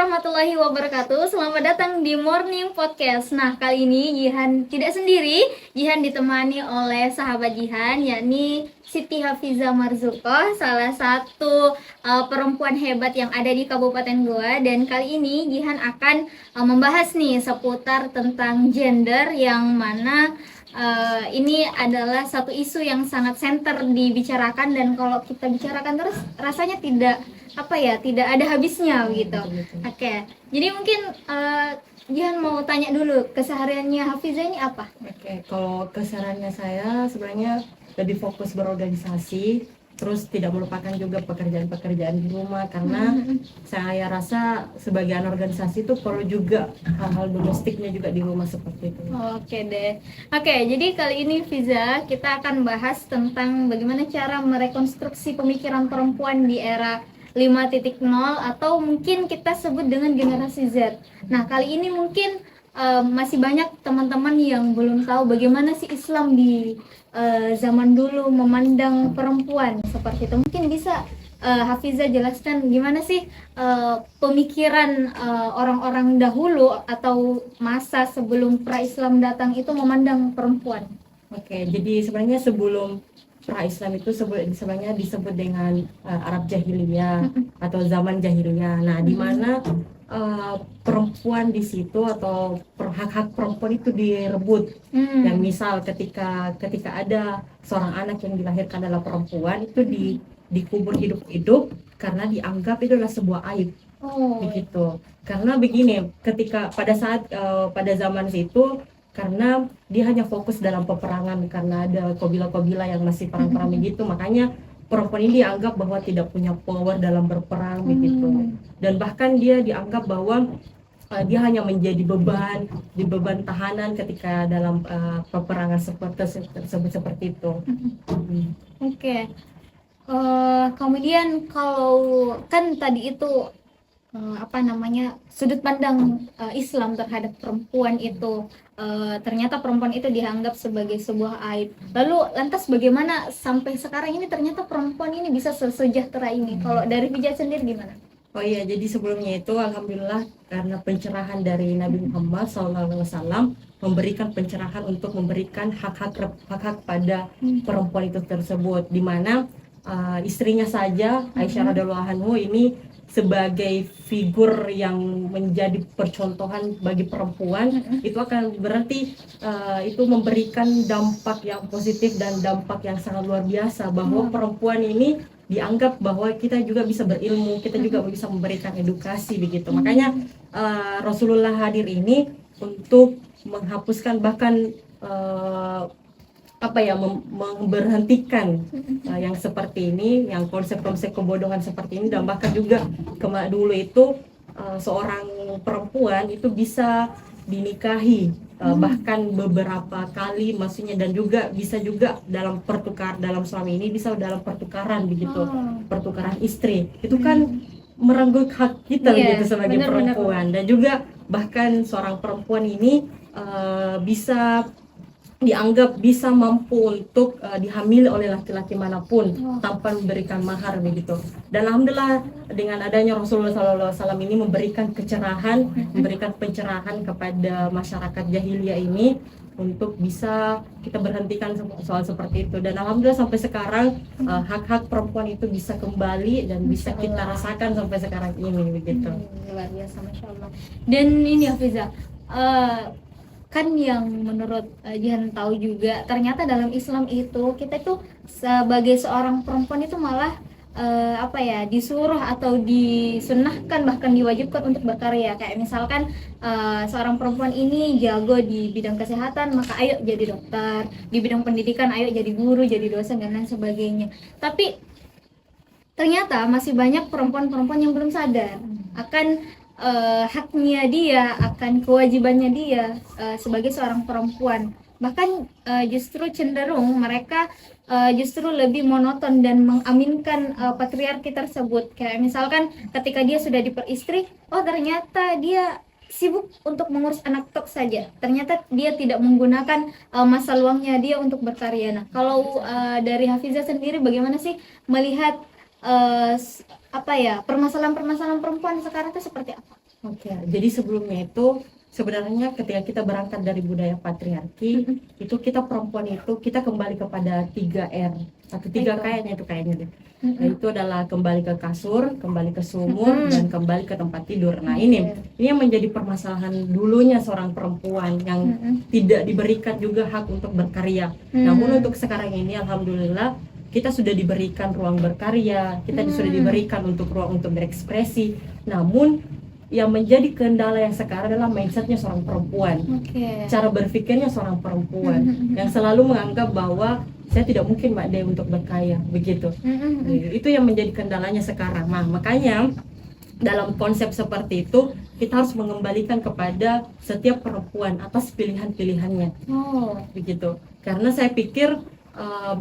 warahmatullahi wabarakatuh. Selamat datang di Morning Podcast. Nah, kali ini Jihan tidak sendiri. Jihan ditemani oleh sahabat Jihan, yakni Siti Hafiza Marzukoh, salah satu perempuan hebat yang ada di Kabupaten Goa. Dan kali ini Jihan akan membahas nih seputar tentang gender, yang mana ini adalah satu isu yang sangat center dibicarakan, dan kalau kita bicarakan terus rasanya tidak tidak ada habisnya begitu. Oke, jadi mungkin Jihan mau tanya dulu, kesehariannya Hafiza ini apa? Oke, kalau kesehariannya saya sebenarnya lebih fokus berorganisasi, terus tidak melupakan juga pekerjaan-pekerjaan di rumah, karena saya rasa sebagai anak organisasi itu perlu juga hal-hal domestiknya juga di rumah seperti itu. Oke deh. Oke, jadi kali ini Fiza kita akan bahas tentang bagaimana cara merekonstruksi pemikiran perempuan di era 5.0 atau mungkin kita sebut dengan generasi Z. Nah, kali ini mungkin masih banyak teman-teman yang belum tahu bagaimana sih Islam di zaman dulu memandang perempuan seperti itu. Mungkin bisa Hafiza jelaskan gimana sih pemikiran orang-orang dahulu atau masa sebelum pra-Islam datang itu memandang perempuan. Oke, jadi sebenarnya sebelum pra-Islam itu sebenarnya disebut dengan Arab Jahiliyah atau zaman Jahiliyah. Nah, di mana perempuan di situ atau hak-hak perempuan itu direbut. Dan misal ketika ada seorang anak yang dilahirkan adalah perempuan, itu dikubur hidup-hidup karena dianggap itu adalah sebuah aib. Begitu. Karena begini, ketika pada zaman situ, karena dia hanya fokus dalam peperangan, karena ada kabilah-kabilah yang masih perang-perang begitu, makanya perempuan ini dianggap bahwa tidak punya power dalam berperang begitu. Dan bahkan dia dianggap bahwa dia hanya menjadi beban tahanan ketika dalam peperangan seperti itu. Oke. Kemudian kalau kan tadi itu sudut pandang Islam terhadap perempuan itu ternyata perempuan itu dianggap sebagai sebuah aib. Lalu lantas bagaimana sampai sekarang ini ternyata perempuan ini bisa sesejahtera ini? Kalau dari Fija sendiri gimana? Oh iya, jadi sebelumnya itu alhamdulillah karena pencerahan dari Nabi Muhammad SAW memberikan pencerahan untuk memberikan hak-hak pada perempuan itu tersebut, di mana istrinya saja Aisyah radhiyallahu anha ini sebagai figur yang menjadi percontohan bagi perempuan, itu akan berarti itu memberikan dampak yang positif dan dampak yang sangat luar biasa, bahwa perempuan ini dianggap bahwa kita juga bisa berilmu, kita juga bisa memberikan edukasi begitu. Makanya Rasulullah hadir ini untuk menghapuskan bahkan memberhentikan yang seperti ini, yang konsep-konsep kebodohan seperti ini. Dan bahkan juga dulu itu seorang perempuan itu bisa dinikahi bahkan beberapa kali maksudnya, dan juga bisa juga dalam suami ini bisa dalam pertukaran begitu, pertukaran istri. Itu kan merenggut hak kita gitu sebagai perempuan. Dan juga bahkan seorang perempuan ini bisa dianggap bisa mampu untuk dihamili oleh laki-laki manapun tanpa memberikan mahar begitu. Dan alhamdulillah dengan adanya Rasulullah SAW ini memberikan pencerahan kepada masyarakat jahiliyah ini untuk bisa kita berhentikan soal seperti itu. Dan alhamdulillah sampai sekarang hak-hak perempuan itu bisa kembali dan bisa kita rasakan sampai sekarang ini begitu. Luar biasa, Masya Allah. Dan ini Hafiza, kan yang menurut Jihan tahu juga, ternyata dalam Islam itu kita itu sebagai seorang perempuan itu malah disuruh atau disunnahkan, bahkan diwajibkan untuk berkarya. Kayak misalkan seorang perempuan ini jago di bidang kesehatan, maka ayo jadi dokter. Di bidang pendidikan ayo jadi guru, jadi dosen, dan lain sebagainya. Tapi ternyata masih banyak perempuan-perempuan yang belum sadar akan haknya dia, akan kewajibannya dia sebagai seorang perempuan. Bahkan justru cenderung mereka justru lebih monoton dan mengaminkan patriarki tersebut. Kayak misalkan ketika dia sudah diperistri, oh ternyata dia sibuk untuk mengurus anak tok saja. Ternyata dia tidak menggunakan masa luangnya dia untuk berkarya. Nah, kalau dari Hafiza sendiri bagaimana sih melihat permasalahan-permasalahan perempuan sekarang itu seperti apa? Oke, jadi sebelumnya itu sebenarnya ketika kita berangkat dari budaya patriarki, itu kita perempuan itu kita kembali kepada 3 R atau 3 kayaknya deh. Nah, itu adalah kembali ke kasur, kembali ke sumur, dan kembali ke tempat tidur. Nah, ini yang menjadi permasalahan dulunya seorang perempuan yang tidak diberikan juga hak untuk berkarya. Namun untuk sekarang ini alhamdulillah kita sudah diberikan ruang berkarya, kita sudah diberikan untuk ruang untuk berekspresi. Namun yang menjadi kendala yang sekarang adalah mindsetnya seorang perempuan, cara berpikirnya seorang perempuan yang selalu menganggap bahwa saya tidak mungkin Mbak De untuk berkarya, begitu. Itu yang menjadi kendalanya sekarang. Nah, makanya dalam konsep seperti itu kita harus mengembalikan kepada setiap perempuan atas pilihan-pilihannya, begitu. Karena saya pikir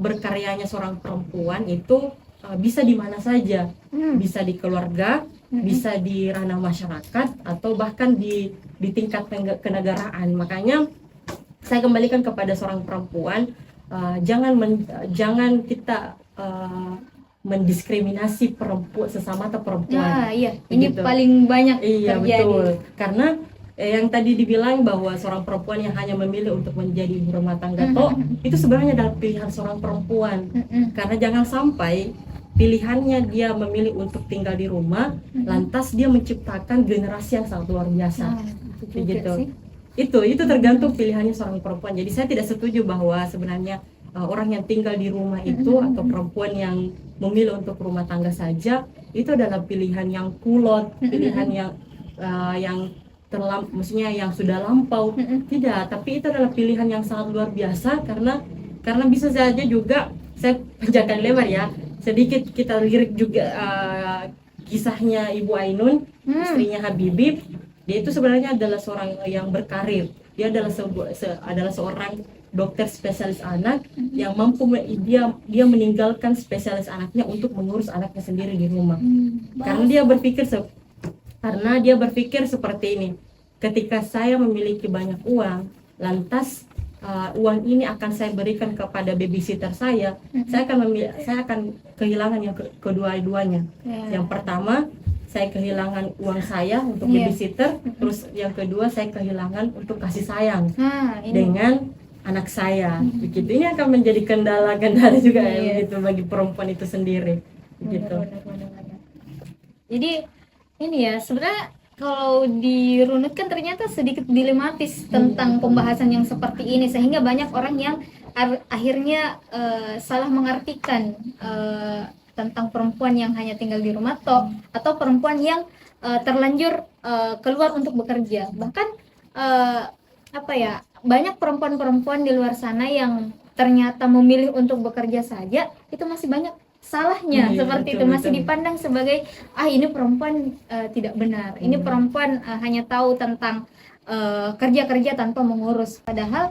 berkaryanya seorang perempuan itu bisa di mana saja, bisa di keluarga, bisa di ranah masyarakat, atau bahkan di tingkat kenegaraan. Makanya saya kembalikan kepada seorang perempuan, jangan kita mendiskriminasi perempuan sesama atau perempuan. Iya, ini gitu. Paling banyak terjadi. Betul. Karena yang tadi dibilang bahwa seorang perempuan yang hanya memilih untuk menjadi ibu rumah tangga, itu sebenarnya adalah pilihan seorang perempuan. Karena jangan sampai pilihannya dia memilih untuk tinggal di rumah, lantas dia menciptakan generasi yang sangat luar biasa. Gitu. Itu tergantung pilihannya seorang perempuan. Jadi saya tidak setuju bahwa sebenarnya orang yang tinggal di rumah itu atau perempuan yang memilih untuk rumah tangga saja itu adalah pilihan yang kulot, pilihan yang maksudnya yang sudah lampau. Tidak, tapi itu adalah pilihan yang sangat luar biasa karena bisa saja juga, saya panjangkan lebar ya, sedikit kita lirik juga kisahnya Ibu Ainun, istrinya Habibie. Dia itu sebenarnya adalah seorang yang berkarir. Dia adalah seorang dokter spesialis anak yang mampu dia meninggalkan spesialis anaknya untuk mengurus anaknya sendiri di rumah. Karena dia berpikir seperti ini. Ketika saya memiliki banyak uang, lantas uang ini akan saya berikan kepada babysitter saya akan kehilangan yang kedua-duanya. Yang pertama, saya kehilangan uang saya untuk babysitter, terus yang kedua saya kehilangan untuk kasih sayang dengan anak saya. Begitu. Ini akan menjadi kendala-kendala juga begitu bagi perempuan itu sendiri. Begitu. Benar. Jadi ini ya, sebenarnya kalau dirunutkan ternyata sedikit dilematis tentang pembahasan yang seperti ini, sehingga banyak orang yang akhirnya salah mengartikan tentang perempuan yang hanya tinggal di rumah atau perempuan yang terlanjur keluar untuk bekerja. Bahkan banyak perempuan-perempuan di luar sana yang ternyata memilih untuk bekerja saja, itu masih banyak salahnya, seperti itu masih dipandang sebagai ini perempuan tidak benar, ini perempuan hanya tahu tentang kerja-kerja tanpa mengurus, padahal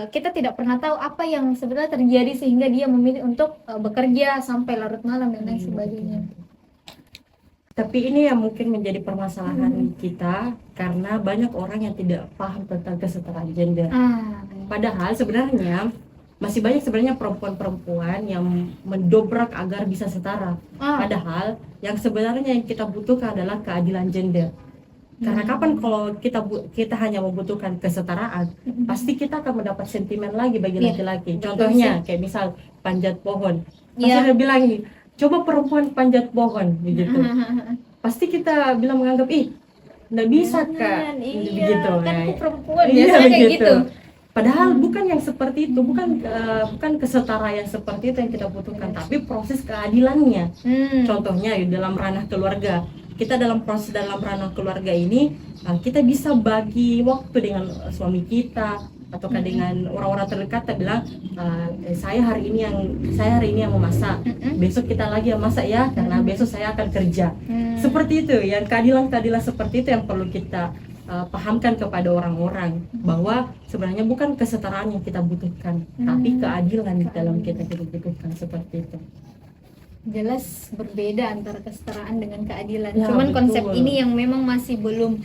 kita tidak pernah tahu apa yang sebenarnya terjadi sehingga dia memilih untuk bekerja sampai larut malam dan lain sebagainya. Tapi ini yang mungkin menjadi permasalahan kita karena banyak orang yang tidak paham tentang kesetaraan gender. Padahal sebenarnya masih banyak perempuan-perempuan yang mendobrak agar bisa setara. Padahal yang sebenarnya yang kita butuhkan adalah keadilan gender. Karena kapan kalau kita hanya membutuhkan kesetaraan, pasti kita akan mendapat sentimen lagi bagi laki-laki. Contohnya kayak misal panjat pohon. Pasti ada bilang nih, coba perempuan panjat pohon begitu. Pasti kita bilang menganggap nggak bisa Kak. Begitu. Kan aku perempuan biasanya kayak gitu. Padahal bukan yang seperti itu, bukan kesetaraan yang seperti itu yang kita butuhkan, tapi proses keadilannya. Contohnya dalam ranah keluarga, kita dalam ranah keluarga ini kita bisa bagi waktu dengan suami kita ataukah dengan orang-orang terdekat. Kita bilang saya hari ini yang memasak, besok kita lagi yang masak ya, karena besok saya akan kerja. Seperti itu, yang keadilan seperti itu yang perlu kita pahamkan kepada orang-orang, bahwa sebenarnya bukan kesetaraan yang kita butuhkan, tapi keadilan dalam kita butuhkan, seperti itu. jelas berbeda antara kesetaraan dengan keadilan. Ya, Cuman konsep betul. ini yang memang masih belum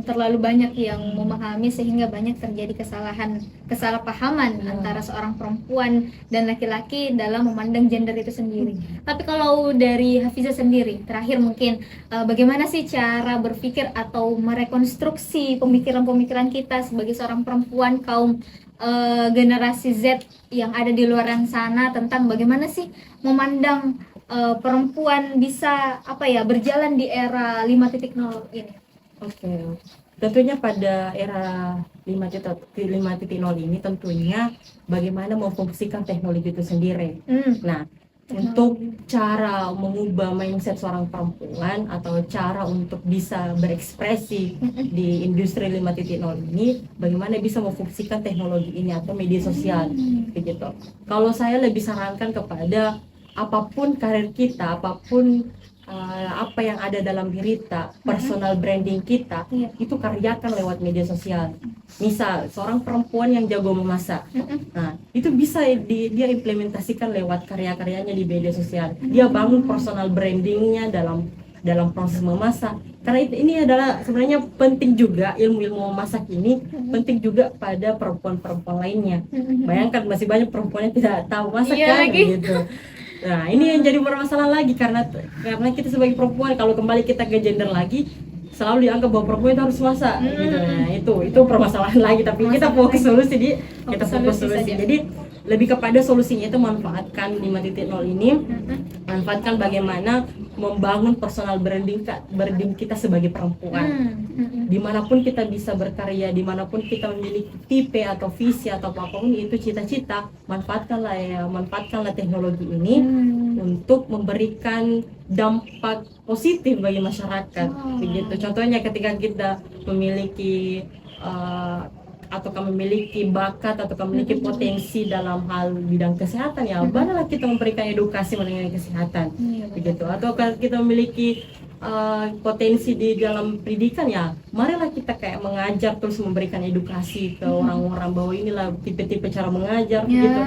terlalu banyak yang memahami, sehingga banyak terjadi kesalahpahaman Ya. antara seorang perempuan dan laki-laki dalam memandang gender itu sendiri. Tapi kalau dari Hafiza sendiri, terakhir mungkin bagaimana sih cara berpikir atau merekonstruksi pemikiran-pemikiran kita sebagai seorang perempuan kaum generasi Z yang ada di luar sana, tentang bagaimana sih memandang perempuan bisa berjalan di era 5.0 ini. Oke. Tentunya pada era 5.0 ini tentunya bagaimana memfungsikan teknologi itu sendiri. Nah, untuk cara mengubah mindset seorang perempuan atau cara untuk bisa berekspresi di industri 5.0 ini, bagaimana bisa memfungsikan teknologi ini atau media sosial, begitu. Kalau saya lebih sarankan kepada apapun karir kita, apapun apa yang ada dalam berita, personal branding kita, itu karyakan lewat media sosial. Misal seorang perempuan yang jago memasak, nah itu bisa dia implementasikan lewat karya-karyanya di media sosial. Dia bangun personal brandingnya dalam proses memasak. Karena ini adalah sebenarnya penting juga, ilmu-ilmu memasak ini penting juga pada perempuan-perempuan lainnya. Bayangkan masih banyak perempuan yang tidak tahu masak, kan gitu. Nah, ini yang jadi bermasalah lagi karena kita sebagai perempuan, kalau kembali kita ke gender lagi, selalu dianggap bahwa perempuan itu harus masak gitu. Nah, itu permasalahan lagi, tapi kita fokus solusi Jadi lebih kepada solusinya itu manfaatkan 5.0 ini, manfaatkan bagaimana membangun personal branding kita sebagai perempuan. Dimanapun kita bisa berkarya, dimanapun kita memiliki tipe atau visi atau apapun itu cita-cita, manfaatkanlah teknologi ini untuk memberikan dampak positif bagi masyarakat. Begitu. Contohnya ketika kita memiliki atau memiliki bakat atau memiliki potensi dalam hal bidang kesehatan, ya marilah kita memberikan edukasi mengenai kesehatan, begitu. Atau kalau kita memiliki potensi di dalam pendidikan, ya marilah kita kayak mengajar, terus memberikan edukasi ke orang-orang bahwa inilah tipe-tipe cara mengajar, begitu.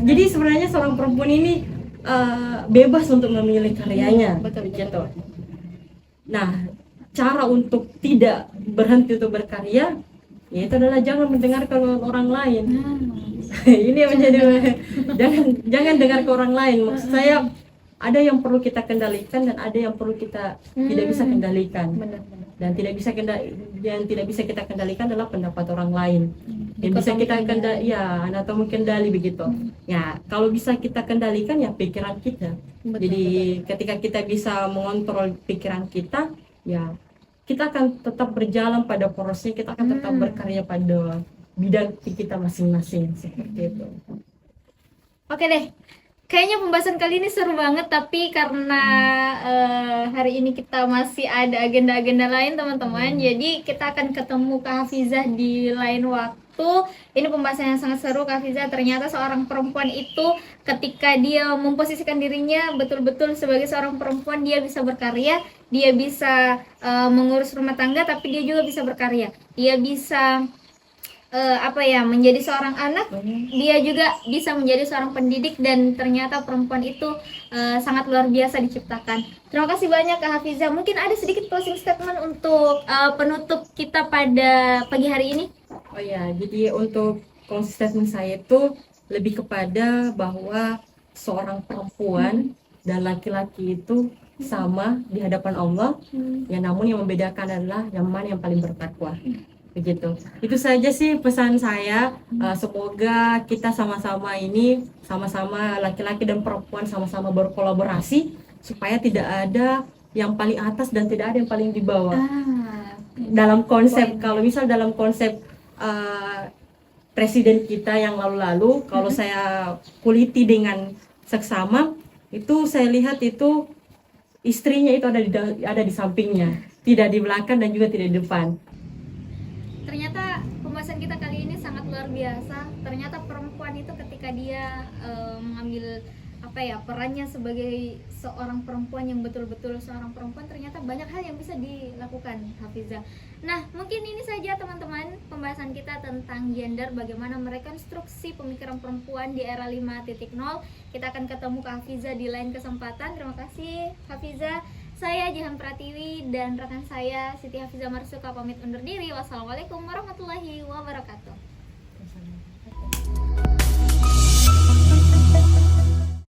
Jadi sebenarnya seorang perempuan ini bebas untuk memilih karyanya, begitu. Nah, cara untuk tidak berhenti untuk berkarya, itu adalah jangan mendengarkan orang lain. Ini yang menjadi jangan dengar ke orang lain. Maksud saya, ada yang perlu kita kendalikan dan ada yang perlu kita tidak bisa kendalikan. Dan tidak bisa kita kendalikan adalah pendapat orang lain. Yang bisa kita atau kendali begitu. Ya, kalau bisa kita kendalikan ya pikiran kita. Jadi ketika kita bisa mengontrol pikiran kita, ya kita akan tetap berjalan pada prosesnya, kita akan tetap berkarya pada bidang kita masing-masing, seperti itu. Oke deh, kayaknya pembahasan kali ini seru banget, tapi karena hari ini kita masih ada agenda-agenda lain teman-teman, jadi kita akan ketemu Kak Hafizah di lain waktu. Ini pembahasan yang sangat seru, Kak Hafizah. Ternyata seorang perempuan itu ketika dia memposisikan dirinya betul-betul sebagai seorang perempuan, dia bisa berkarya, dia bisa mengurus rumah tangga, tapi dia juga bisa berkarya. Dia bisa menjadi seorang anak, dia juga bisa menjadi seorang pendidik, dan ternyata perempuan itu sangat luar biasa diciptakan. Terima kasih banyak Kak Hafizah. Mungkin ada sedikit closing statement untuk penutup kita pada pagi hari ini. Oh ya, jadi untuk closing saya itu lebih kepada bahwa seorang perempuan dan laki-laki itu sama di hadapan Allah, ya namun yang membedakan adalah yang mana yang paling bertakwa. Begitu. Itu saja sih pesan saya. Semoga kita sama-sama laki-laki dan perempuan sama-sama berkolaborasi supaya tidak ada yang paling atas dan tidak ada yang paling di bawah. Dalam konsep, kalau misal dalam konsep presiden kita yang lalu-lalu, kalau saya kuliti dengan seksama, itu saya lihat itu istrinya itu ada di sampingnya, tidak di belakang dan juga tidak di depan. Ternyata pembahasan kita kali ini sangat luar biasa. Ternyata perempuan itu ketika dia mengambil apa ya, perannya sebagai seorang perempuan yang betul-betul seorang perempuan, ternyata banyak hal yang bisa dilakukan Hafiza. Nah, mungkin ini saja teman-teman pembahasan kita tentang gender, bagaimana merekonstruksi pemikiran perempuan di era 5.0. Kita akan ketemu ke Hafiza di lain kesempatan. Terima kasih Hafiza. Saya Jihan Pratiwi dan rekan saya Siti Hafiza Marsuka pamit undur diri. Wassalamualaikum warahmatullahi wabarakatuh.